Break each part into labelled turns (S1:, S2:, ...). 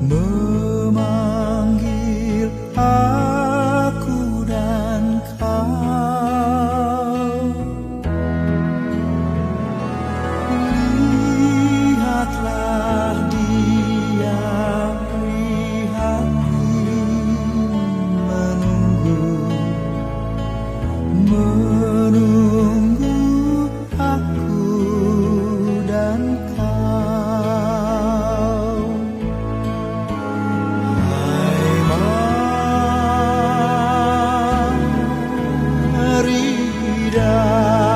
S1: memanggil aku dan kau. Lihatlah dia prihatin menunggu aku dan kau. Hai, mari datanglah,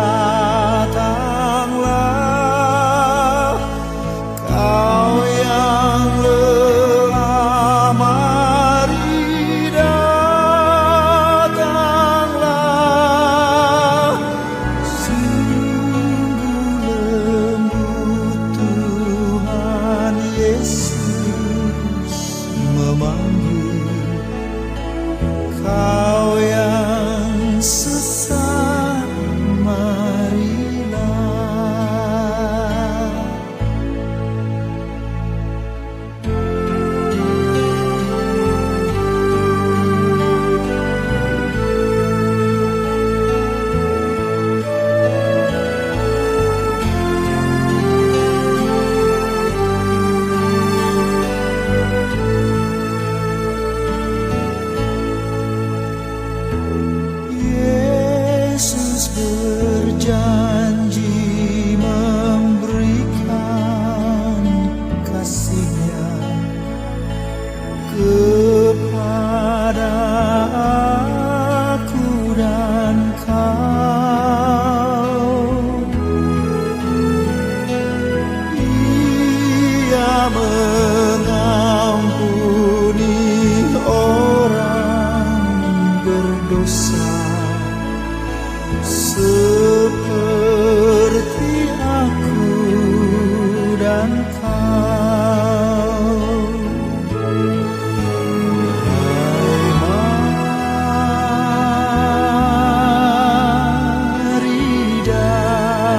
S1: kau yang lelah, mari datanglah. Sungguh lembut Tuhan Yesus memanggil kau yang sesat, marilah. Yesus berjanji memberikan kasih-Nya kepada aku dan kau. Ia mengampuni orang berdosa seperti aku dan kau. Hai, mari datanglah,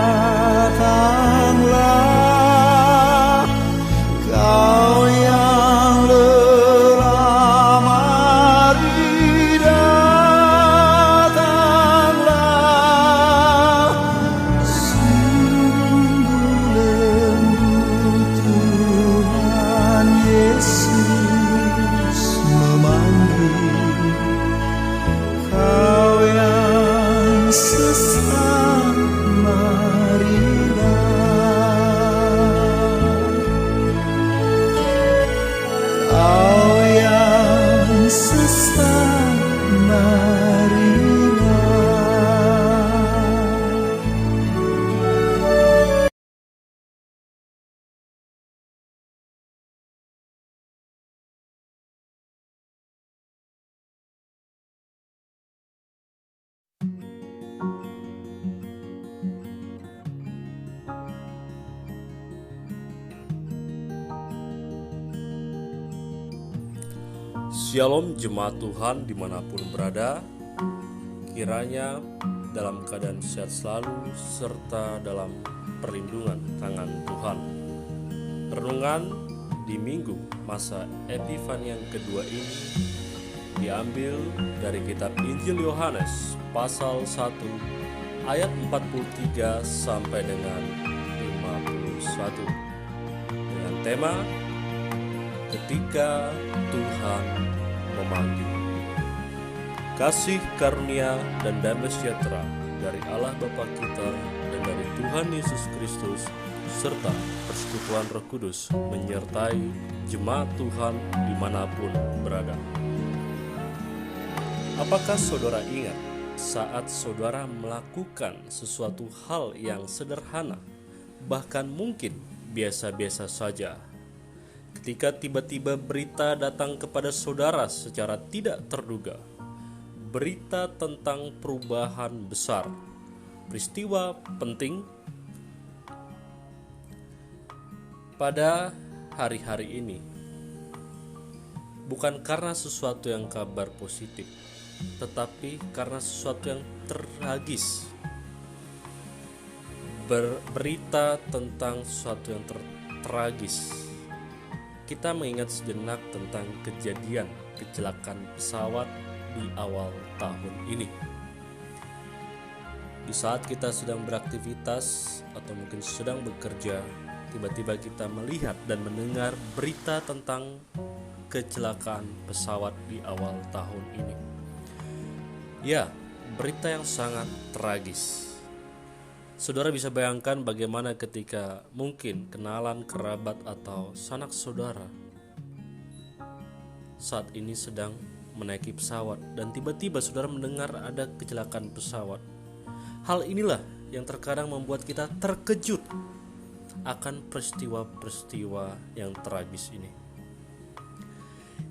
S1: kau yang lelah, mari datanglah. Sungguh lembut Tuhan Yesus memanggil kau yang sesat, marilah. Kau yang sesat, marilah.
S2: Shalom jemaat Tuhan dimanapun berada, kiranya dalam keadaan sehat selalu serta dalam perlindungan tangan Tuhan. Renungan di minggu masa Epifani yang kedua ini diambil dari kitab Injil Yohanes pasal 1 ayat 43 sampai dengan 51 dengan tema Ketika Tuhan Memanggil. Kasih karunia dan damai sejahtera dari Allah Bapa kita dan dari Tuhan Yesus Kristus serta persekutuan Roh Kudus menyertai jemaat Tuhan dimanapun berada. Apakah saudara ingat saat saudara melakukan sesuatu hal yang sederhana, bahkan mungkin biasa-biasa saja, ketika tiba-tiba berita datang kepada saudara secara tidak terduga, berita tentang perubahan besar, peristiwa penting pada hari-hari ini, bukan karena sesuatu yang kabar positif, tetapi karena sesuatu yang tragis. Berita tentang sesuatu yang tragis kita mengingat sejenak tentang kejadian kecelakaan pesawat di awal tahun ini. Di saat kita sedang beraktivitas atau mungkin sedang bekerja, tiba-tiba kita melihat dan mendengar berita tentang kecelakaan pesawat di awal tahun ini. Ya, berita yang sangat tragis. Saudara bisa bayangkan bagaimana ketika mungkin kenalan, kerabat, atau sanak saudara saat ini sedang menaiki pesawat dan tiba-tiba saudara mendengar ada kecelakaan pesawat. Hal inilah yang terkadang membuat kita terkejut akan peristiwa-peristiwa yang tragis ini.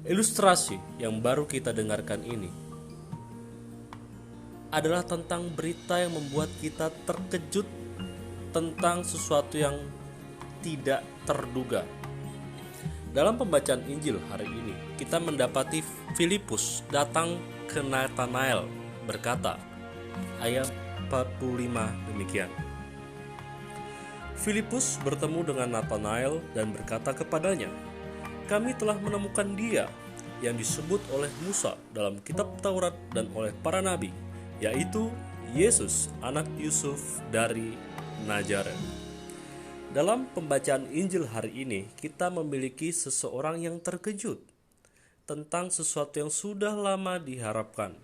S2: Ilustrasi yang baru kita dengarkan ini adalah tentang berita yang membuat kita terkejut tentang sesuatu yang tidak terduga. Dalam pembacaan Injil hari ini, kita mendapati Filipus datang ke Natanael berkata, ayat 45 demikian. Filipus bertemu dengan Natanael dan berkata kepadanya, kami telah menemukan dia yang disebut oleh Musa dalam kitab Taurat dan oleh para nabi, yaitu Yesus anak Yusuf dari Nazaret. Dalam pembacaan Injil hari ini, kita memiliki seseorang yang terkejut tentang sesuatu yang sudah lama diharapkan.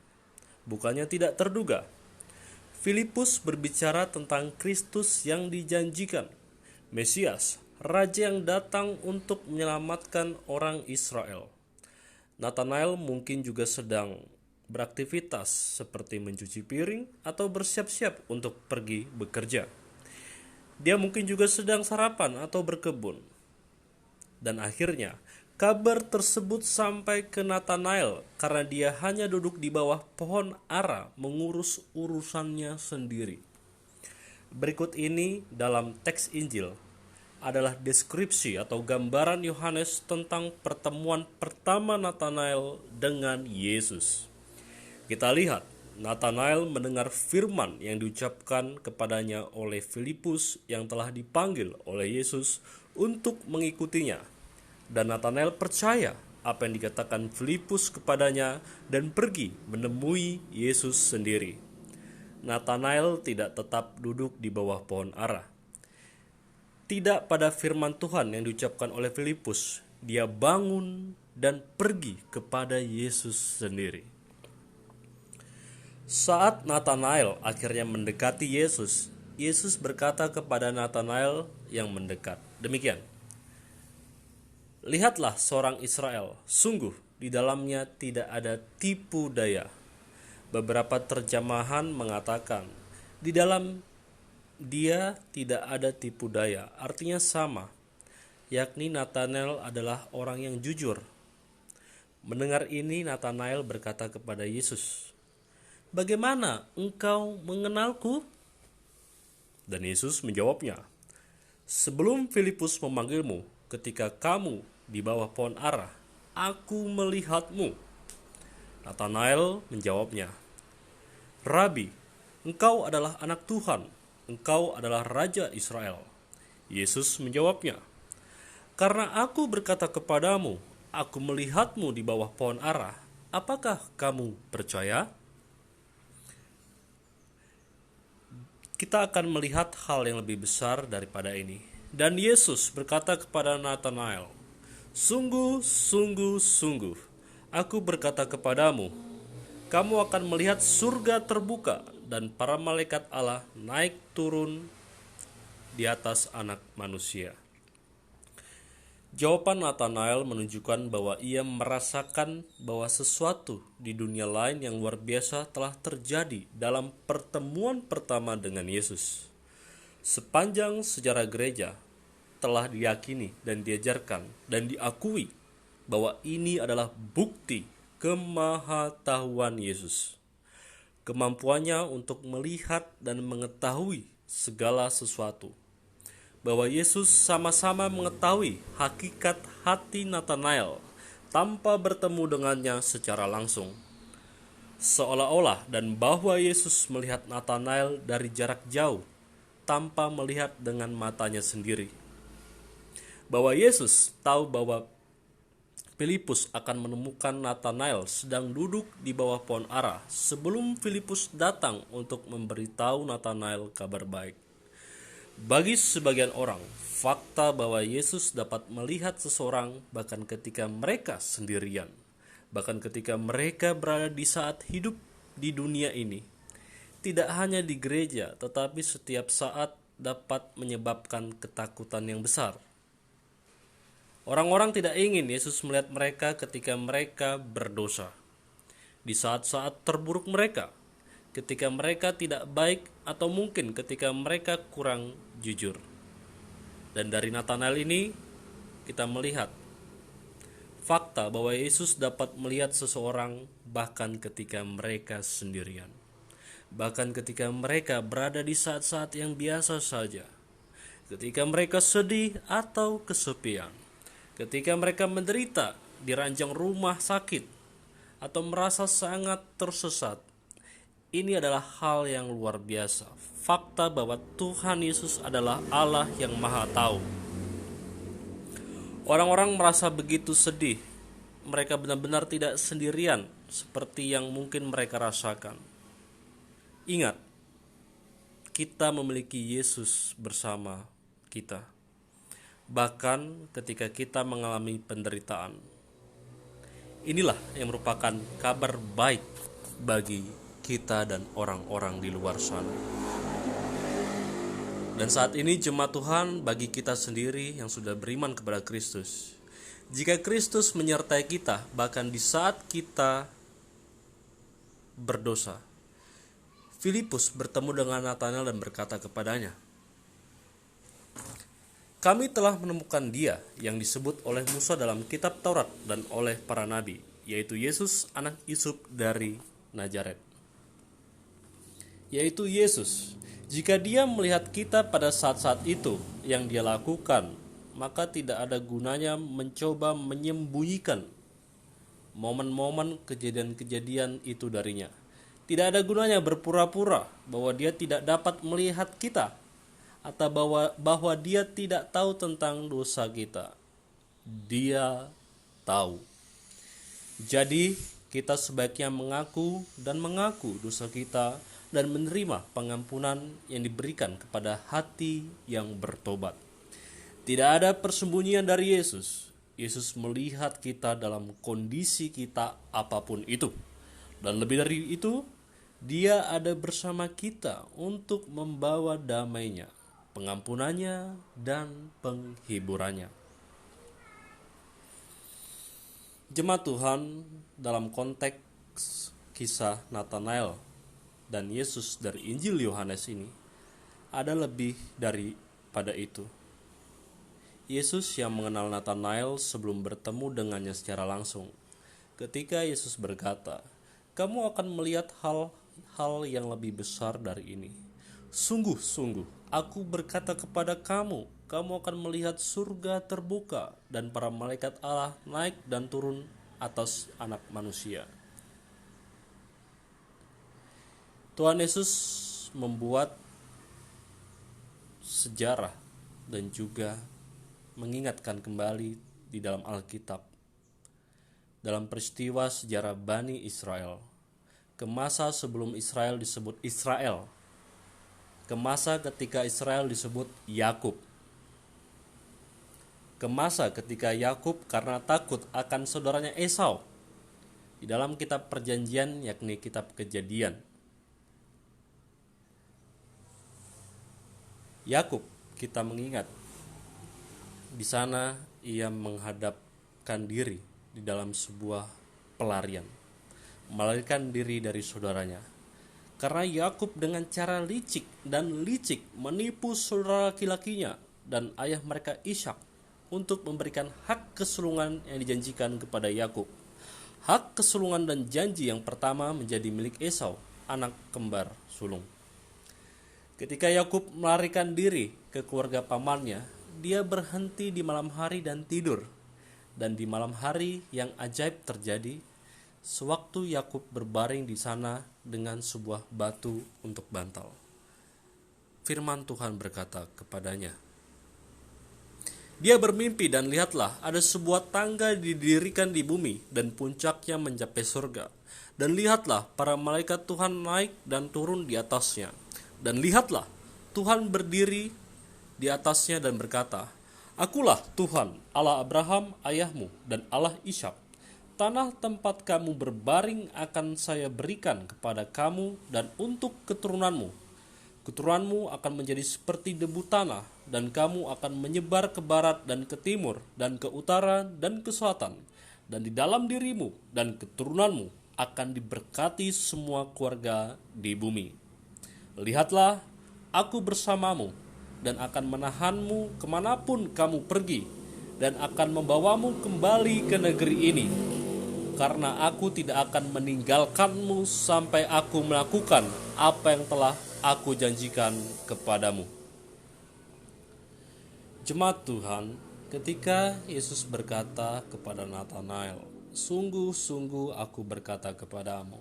S2: Bukannya tidak terduga. Filipus berbicara tentang Kristus yang dijanjikan, Mesias, Raja yang datang untuk menyelamatkan orang Israel. Natanael mungkin juga sedang beraktivitas seperti mencuci piring atau bersiap-siap untuk pergi bekerja. Dia mungkin juga sedang sarapan atau berkebun. Dan akhirnya kabar tersebut sampai ke Natanael karena dia hanya duduk di bawah pohon ara mengurus urusannya sendiri. Berikut ini dalam teks Injil adalah deskripsi atau gambaran Yohanes tentang pertemuan pertama Natanael dengan Yesus. Kita lihat, Natanael mendengar firman yang diucapkan kepadanya oleh Filipus yang telah dipanggil oleh Yesus untuk mengikutinya. Dan Natanael percaya apa yang dikatakan Filipus kepadanya dan pergi menemui Yesus sendiri. Natanael tidak tetap duduk di bawah pohon ara. Tidak pada firman Tuhan yang diucapkan oleh Filipus, dia bangun dan pergi kepada Yesus sendiri. Saat Natanael akhirnya mendekati Yesus, Yesus berkata kepada Natanael yang mendekat, demikian, lihatlah seorang Israel, sungguh di dalamnya tidak ada tipu daya. Beberapa terjemahan mengatakan, di dalam dia tidak ada tipu daya, artinya sama, yakni Natanael adalah orang yang jujur. Mendengar ini, Natanael berkata kepada Yesus, bagaimana engkau mengenalku? Dan Yesus menjawabnya, sebelum Filipus memanggilmu ketika kamu di bawah pohon ara, aku melihatmu. Natanael menjawabnya, Rabi, engkau adalah anak Tuhan, engkau adalah Raja Israel. Yesus menjawabnya, karena aku berkata kepadamu, aku melihatmu di bawah pohon ara, apakah kamu percaya? Kita akan melihat hal yang lebih besar daripada ini. Dan Yesus berkata kepada Natanael, sungguh, sungguh, sungguh, aku berkata kepadamu, kamu akan melihat surga terbuka dan para malaikat Allah naik turun di atas anak manusia. Jawaban Natanael menunjukkan bahwa ia merasakan bahwa sesuatu di dunia lain yang luar biasa telah terjadi dalam pertemuan pertama dengan Yesus. Sepanjang sejarah gereja telah diyakini dan diajarkan dan diakui bahwa ini adalah bukti kemahatauan Yesus. Kemampuannya untuk melihat dan mengetahui segala sesuatu. Bahwa Yesus sama-sama mengetahui hakikat hati Natanael tanpa bertemu dengannya secara langsung. Seolah-olah dan bahwa Yesus melihat Natanael dari jarak jauh tanpa melihat dengan matanya sendiri. Bahwa Yesus tahu bahwa Filipus akan menemukan Nathanael sedang duduk di bawah pohon ara sebelum Filipus datang untuk memberitahu Nathanael kabar baik. Bagi sebagian orang, fakta bahwa Yesus dapat melihat seseorang bahkan ketika mereka sendirian, bahkan ketika mereka berada di saat hidup di dunia ini, tidak hanya di gereja tetapi setiap saat dapat menyebabkan ketakutan yang besar. Orang-orang tidak ingin Yesus melihat mereka ketika mereka berdosa, di saat-saat terburuk mereka, ketika mereka tidak baik atau mungkin ketika mereka kurang jujur. Dan dari Nathanael ini kita melihat fakta bahwa Yesus dapat melihat seseorang bahkan ketika mereka sendirian, bahkan ketika mereka berada di saat-saat yang biasa saja, ketika mereka sedih atau kesepian, ketika mereka menderita di ranjang rumah sakit atau merasa sangat tersesat. Ini adalah hal yang luar biasa. Fakta bahwa Tuhan Yesus adalah Allah yang Maha Tahu. Orang-orang merasa begitu sedih. Mereka benar-benar tidak sendirian seperti yang mungkin mereka rasakan. Ingat, kita memiliki Yesus bersama kita. Bahkan ketika kita mengalami penderitaan. Inilah yang merupakan kabar baik bagi kita dan orang-orang di luar sana. Dan saat ini jemaat Tuhan, bagi kita sendiri yang sudah beriman kepada Kristus, jika Kristus menyertai kita bahkan di saat kita berdosa, Filipus bertemu dengan Nathanael dan berkata kepadanya, "Kami telah menemukan Dia yang disebut oleh Musa dalam kitab Taurat dan oleh para nabi, yaitu Yesus anak Yusuf dari Nazaret." Yaitu Yesus. Jika Dia melihat kita pada saat-saat itu yang Dia lakukan, maka tidak ada gunanya mencoba menyembunyikan momen-momen kejadian-kejadian itu darinya. Tidak ada gunanya berpura-pura bahwa Dia tidak dapat melihat kita, atau bahwa Dia tidak tahu tentang dosa kita. Dia tahu. Jadi kita sebaiknya mengaku dosa kita dan menerima pengampunan yang diberikan kepada hati yang bertobat. Tidak ada persembunyian dari Yesus. Yesus melihat kita dalam kondisi kita apapun itu. Dan lebih dari itu, Dia ada bersama kita untuk membawa damai-Nya, pengampunannya, dan penghiburannya. Jemaat Tuhan, dalam konteks kisah Nathanael dan Yesus dari Injil Yohanes ini, ada lebih daripada itu. Yesus yang mengenal Nathanael sebelum bertemu dengannya secara langsung. Ketika Yesus berkata, "Kamu akan melihat hal yang lebih besar dari ini. Sungguh-sungguh, aku berkata kepada kamu, kamu akan melihat surga terbuka dan para malaikat Allah naik dan turun atas Anak Manusia." Tuhan Yesus membuat sejarah dan juga mengingatkan kembali di dalam Alkitab, dalam peristiwa sejarah Bani Israel, ke masa sebelum Israel disebut Israel, ke masa ketika Israel disebut Yakub, ke masa ketika Yakub karena takut akan saudaranya Esau, di dalam kitab Perjanjian yakni kitab Kejadian. Yakub, kita mengingat, di sana ia menghadapkan diri di dalam sebuah pelarian, melarikan diri dari saudaranya. Karena Yakub dengan cara licik menipu saudara laki-lakinya dan ayah mereka Ishak untuk memberikan hak kesulungan yang dijanjikan kepada Yakub. Hak kesulungan dan janji yang pertama menjadi milik Esau, anak kembar sulung. Ketika Yakub melarikan diri ke keluarga pamannya, dia berhenti di malam hari dan tidur. Dan di malam hari yang ajaib terjadi, sewaktu Yakub berbaring di sana dengan sebuah batu untuk bantal. Firman Tuhan berkata kepadanya, Dia bermimpi dan lihatlah ada sebuah tangga didirikan di bumi dan puncaknya mencapai surga. Dan lihatlah para malaikat Tuhan naik dan turun di atasnya. Dan lihatlah Tuhan berdiri di atasnya dan berkata, "Akulah Tuhan, Allah Abraham ayahmu dan Allah Ishak. Tanah tempat kamu berbaring akan saya berikan kepada kamu dan untuk keturunanmu. Keturunanmu akan menjadi seperti debu tanah, dan kamu akan menyebar ke barat dan ke timur, dan ke utara dan ke selatan. Dan di dalam dirimu dan keturunanmu akan diberkati semua keluarga di bumi. Lihatlah, aku bersamamu, dan akan menahanmu kemanapun kamu pergi, dan akan membawamu kembali ke negeri ini. Karena aku tidak akan meninggalkanmu sampai aku melakukan apa yang telah aku janjikan kepadamu." Jemaat Tuhan, ketika Yesus berkata kepada Natanael, "Sungguh-sungguh aku berkata kepadamu,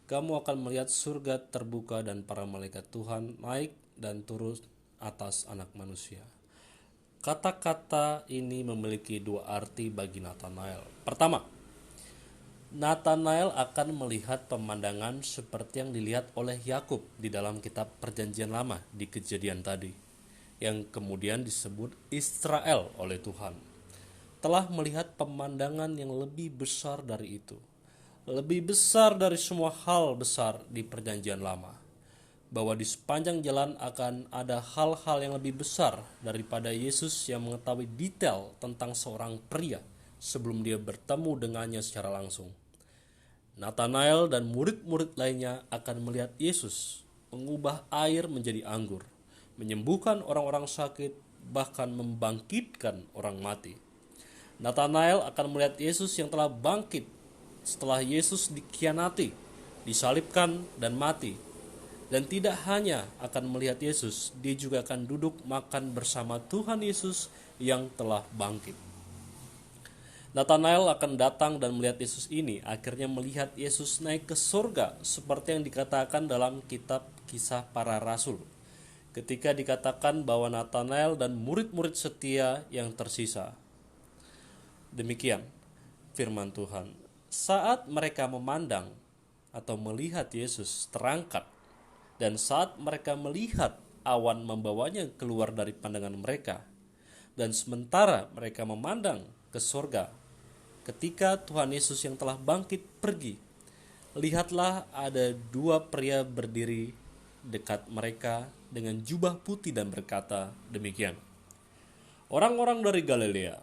S2: kamu akan melihat surga terbuka dan para malaikat Tuhan naik dan turun atas Anak Manusia." Kata-kata ini memiliki dua arti bagi Natanael. Pertama, Natanael akan melihat pemandangan seperti yang dilihat oleh Yakub di dalam kitab Perjanjian Lama di Kejadian tadi, yang kemudian disebut Israel oleh Tuhan. Telah melihat pemandangan yang lebih besar dari itu, lebih besar dari semua hal besar di Perjanjian Lama, bahwa di sepanjang jalan akan ada hal-hal yang lebih besar daripada Yesus yang mengetahui detail tentang seorang pria sebelum dia bertemu dengannya secara langsung. Natanael dan murid-murid lainnya akan melihat Yesus mengubah air menjadi anggur, menyembuhkan orang-orang sakit, bahkan membangkitkan orang mati. Natanael akan melihat Yesus yang telah bangkit setelah Yesus dikhianati, disalibkan, dan mati. Dan tidak hanya akan melihat Yesus, dia juga akan duduk makan bersama Tuhan Yesus yang telah bangkit. Natanael akan datang dan melihat Yesus ini, akhirnya melihat Yesus naik ke surga seperti yang dikatakan dalam kitab Kisah Para Rasul, ketika dikatakan bahwa Natanael dan murid-murid setia yang tersisa. Demikian firman Tuhan. Saat mereka memandang atau melihat Yesus terangkat, dan saat mereka melihat awan membawanya keluar dari pandangan mereka, dan sementara mereka memandang ke surga, ketika Tuhan Yesus yang telah bangkit pergi, lihatlah ada dua pria berdiri dekat mereka dengan jubah putih dan berkata demikian, "Orang-orang dari Galilea,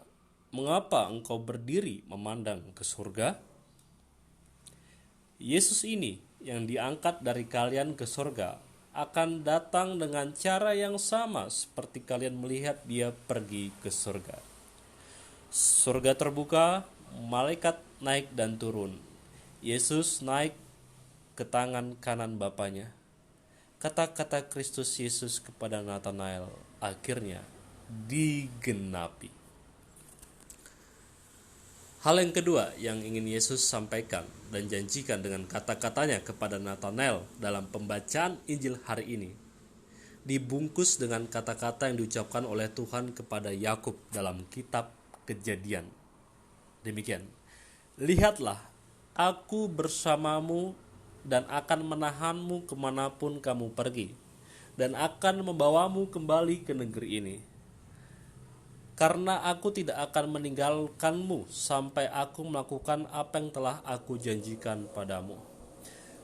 S2: mengapa engkau berdiri memandang ke surga? Yesus ini yang diangkat dari kalian ke surga akan datang dengan cara yang sama seperti kalian melihat dia pergi ke surga." Surga terbuka, malaikat naik dan turun. Yesus naik ke tangan kanan Bapanya. Kata-kata Kristus Yesus kepada Natanael akhirnya digenapi. Hal yang kedua yang ingin Yesus sampaikan dan janjikan dengan kata-katanya kepada Natanael dalam pembacaan Injil hari ini, dibungkus dengan kata-kata yang diucapkan oleh Tuhan kepada Yakub dalam kitab Kejadian. Demikian, "Lihatlah, aku bersamamu dan akan menahanmu kemanapun kamu pergi, dan akan membawamu kembali ke negeri ini. Karena aku tidak akan meninggalkanmu sampai aku melakukan apa yang telah aku janjikan padamu."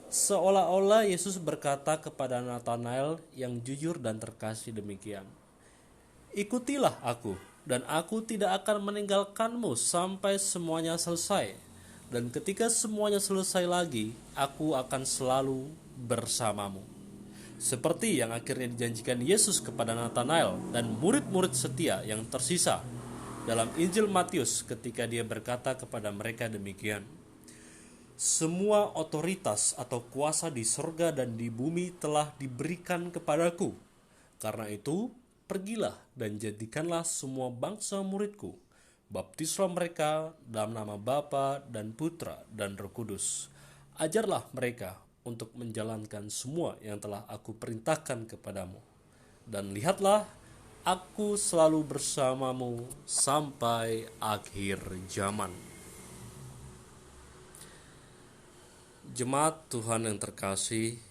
S2: Seolah-olah Yesus berkata kepada Natanael yang jujur dan terkasih demikian, "Ikutilah aku, dan aku tidak akan meninggalkanmu sampai semuanya selesai. Dan ketika semuanya selesai lagi, aku akan selalu bersamamu." Seperti yang akhirnya dijanjikan Yesus kepada Natanael dan murid-murid setia yang tersisa dalam Injil Matius ketika dia berkata kepada mereka demikian, "Semua otoritas atau kuasa di surga dan di bumi telah diberikan kepadaku. Karena itu, pergilah dan jadikanlah semua bangsa muridku. Baptislah mereka dalam nama Bapa dan Putra dan Roh Kudus. Ajarlah mereka untuk menjalankan semua yang telah aku perintahkan kepadamu. Dan lihatlah, Aku selalu bersamamu sampai akhir zaman. Jemaat Tuhan yang terkasih,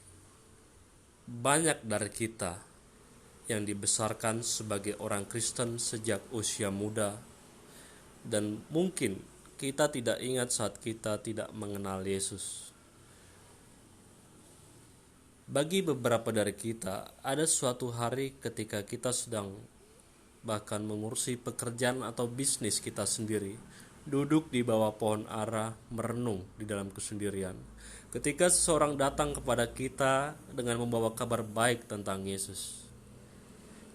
S2: banyak dari kita yang dibesarkan sebagai orang Kristen sejak usia muda, dan mungkin kita tidak ingat saat kita tidak mengenal Yesus. Bagi beberapa dari kita, ada suatu hari ketika kita sedang bahkan mengurusi pekerjaan atau bisnis kita sendiri, duduk di bawah pohon ara, merenung di dalam kesendirian. Ketika seseorang datang kepada kita dengan membawa kabar baik tentang Yesus.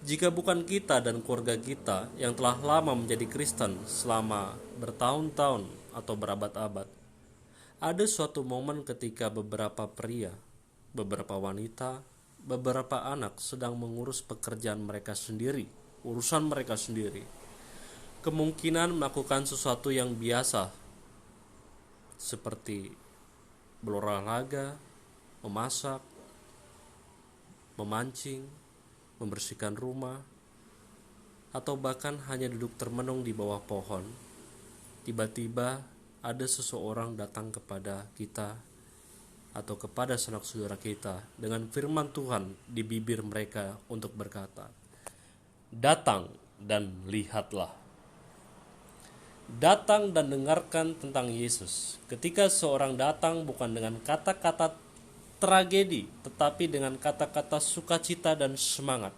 S2: Jika bukan kita dan keluarga kita yang telah lama menjadi Kristen selama bertahun-tahun atau berabad-abad, ada suatu momen ketika beberapa pria, beberapa wanita, beberapa anak sedang mengurus pekerjaan mereka sendiri, urusan mereka sendiri. Kemungkinan melakukan sesuatu yang biasa, seperti berolahraga, memasak, memancing, membersihkan rumah, atau bahkan hanya duduk termenung di bawah pohon. Tiba-tiba ada seseorang datang kepada kita atau kepada sanak saudara kita dengan firman Tuhan di bibir mereka untuk berkata, "Datang dan lihatlah." Datang dan dengarkan tentang Yesus. Ketika seorang datang bukan dengan kata-kata tragedi, tetapi dengan kata-kata sukacita dan semangat,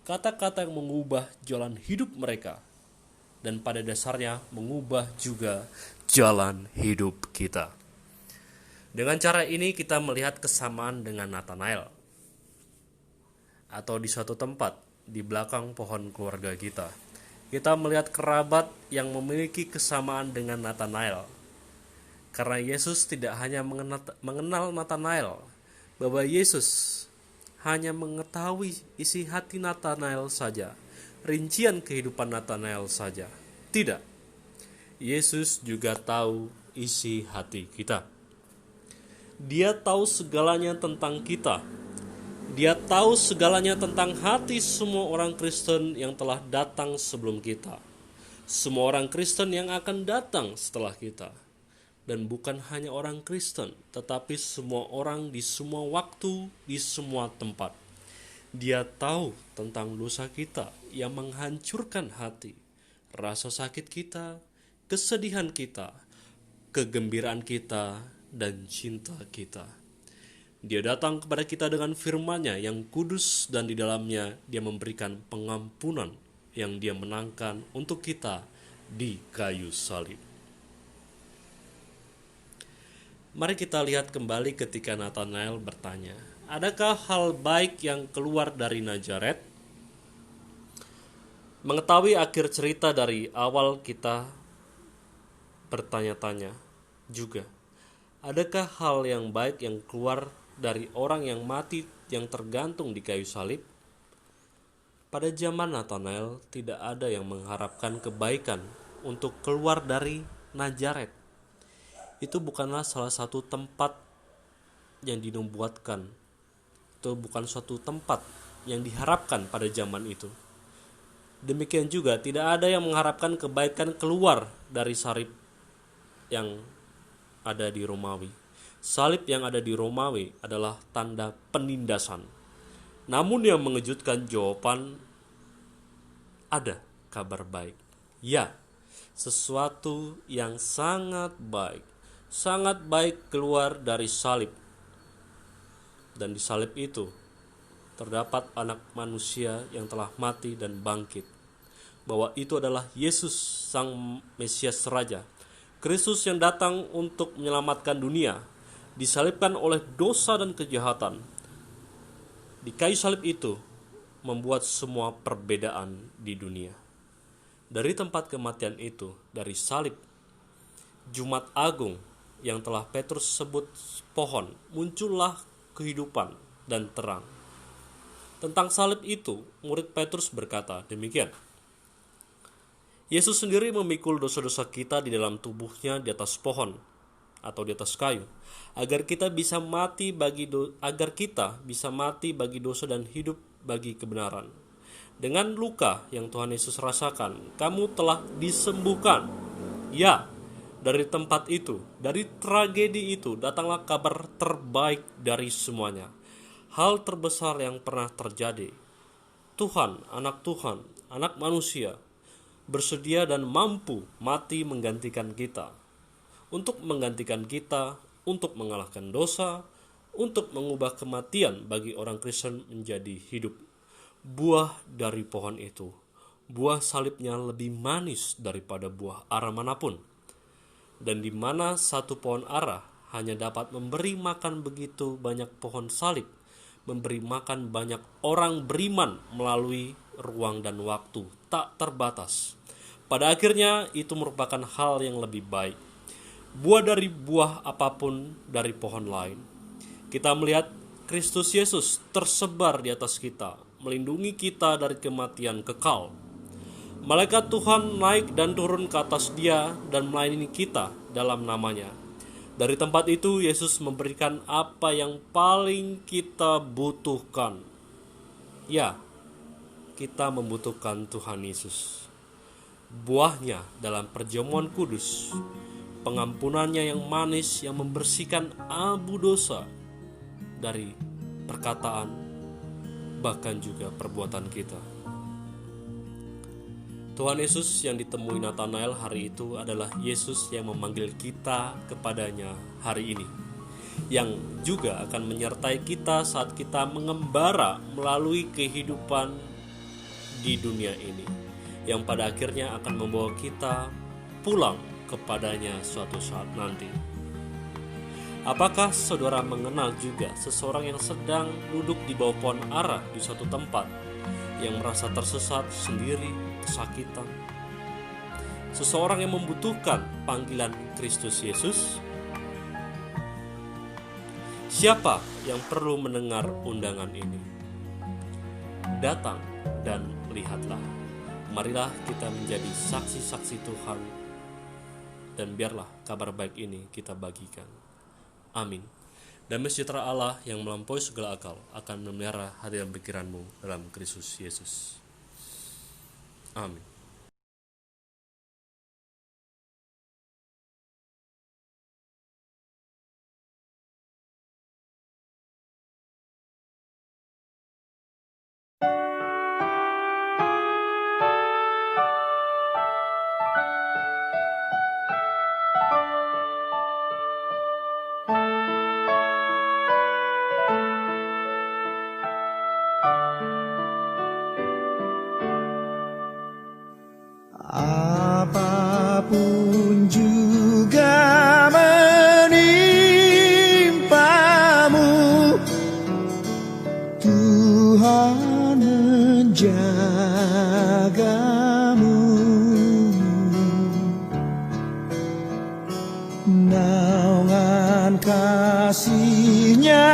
S2: kata-kata yang mengubah jalan hidup mereka, dan pada dasarnya mengubah juga jalan hidup kita. Dengan cara ini kita melihat kesamaan dengan Nathanael, atau di suatu tempat di belakang pohon keluarga kita, kita melihat kerabat yang memiliki kesamaan dengan Nathanael. Karena Yesus tidak hanya mengenal Nathanael, bahwa Yesus hanya mengetahui isi hati Nathanael saja, rincian kehidupan Nathanael saja. Tidak, Yesus juga tahu isi hati kita. Dia tahu segalanya tentang kita. Dia tahu segalanya tentang hati semua orang Kristen yang telah datang sebelum kita, semua orang Kristen yang akan datang setelah kita. Dan bukan hanya orang Kristen, tetapi semua orang di semua waktu, di semua tempat. Dia tahu tentang dosa kita yang menghancurkan hati, rasa sakit kita, kesedihan kita, kegembiraan kita, dan cinta kita. Dia datang kepada kita dengan firman-Nya yang kudus, dan di dalamnya Dia memberikan pengampunan yang Dia menangkan untuk kita di kayu salib. Mari kita lihat kembali ketika Nathanael bertanya, "Adakah hal baik yang keluar dari Nazaret?" Mengetahui akhir cerita dari awal, kita bertanya-tanya juga, adakah hal yang baik yang keluar dari orang yang mati yang tergantung di kayu salib? Pada zaman Nathanael tidak ada yang mengharapkan kebaikan untuk keluar dari Nazaret. Itu bukanlah salah satu tempat yang dinubuatkan. Itu bukan suatu tempat yang diharapkan pada zaman itu. Demikian juga tidak ada yang mengharapkan kebaikan keluar dari salib yang ada di Romawi. Salib yang ada di Romawi adalah tanda penindasan. Namun yang mengejutkan, jawaban ada kabar baik. Ya, sesuatu yang sangat baik keluar dari salib. Dan di salib itu terdapat anak manusia yang telah mati dan bangkit. Bahwa itu adalah Yesus, Sang Mesias Raja, Kristus yang datang untuk menyelamatkan dunia, disalibkan oleh dosa dan kejahatan. Di kayu salib itu membuat semua perbedaan di dunia. Dari tempat kematian itu, dari salib, Jumat Agung yang telah Petrus sebut pohon, muncullah kehidupan dan terang. Tentang salib itu, murid Petrus berkata demikian, Yesus sendiri memikul dosa-dosa kita di dalam tubuhnya di atas pohon atau di atas kayu, agar kita bisa mati bagi dosa dan hidup bagi kebenaran. Dengan luka yang Tuhan Yesus rasakan, kamu telah disembuhkan. Ya, dari tempat itu, dari tragedi itu, datanglah kabar terbaik dari semuanya. Hal terbesar yang pernah terjadi. Tuhan, anak manusia, bersedia dan mampu mati menggantikan kita. Untuk menggantikan kita, untuk mengalahkan dosa, untuk mengubah kematian bagi orang Kristen menjadi hidup. Buah dari pohon itu, buah salibnya lebih manis daripada buah ara manapun. Dan di mana satu pohon ara hanya dapat memberi makan begitu banyak pohon salib, memberi makan banyak orang beriman melalui ruang dan waktu tak terbatas. Pada akhirnya itu merupakan hal yang lebih baik. Buah dari buah apapun dari pohon lain. Kita melihat Kristus Yesus tersebar di atas kita, melindungi kita dari kematian kekal. Malaikat Tuhan naik dan turun ke atas dia dan melayani kita dalam namanya. Dari tempat itu Yesus memberikan apa yang paling kita butuhkan. Ya, kita membutuhkan Tuhan Yesus. Buahnya dalam perjamuan kudus, pengampunannya yang manis yang membersihkan abu dosa dari perkataan, bahkan juga perbuatan kita. Tuhan Yesus yang ditemui Nathanael hari itu adalah Yesus yang memanggil kita kepadanya hari ini, yang juga akan menyertai kita saat kita mengembara melalui kehidupan di dunia ini, yang pada akhirnya akan membawa kita pulang kepadanya suatu saat nanti. Apakah saudara mengenal juga seseorang yang sedang duduk di bawah pohon ara di suatu tempat, yang merasa tersesat, sendiri, kesakitan? Seseorang yang membutuhkan panggilan Kristus Yesus? Siapa yang perlu mendengar undangan ini? Datang dan lihatlah. Marilah kita menjadi saksi-saksi Tuhan, dan biarlah kabar baik ini kita bagikan. Amin. Damai sejahtera Allah yang melampaui segala akal akan memelihara hati dan pikiranmu dalam Kristus Yesus. Amin.
S1: Apapun juga menimpamu, Tuhan menjagamu. Naungan kasih-Nya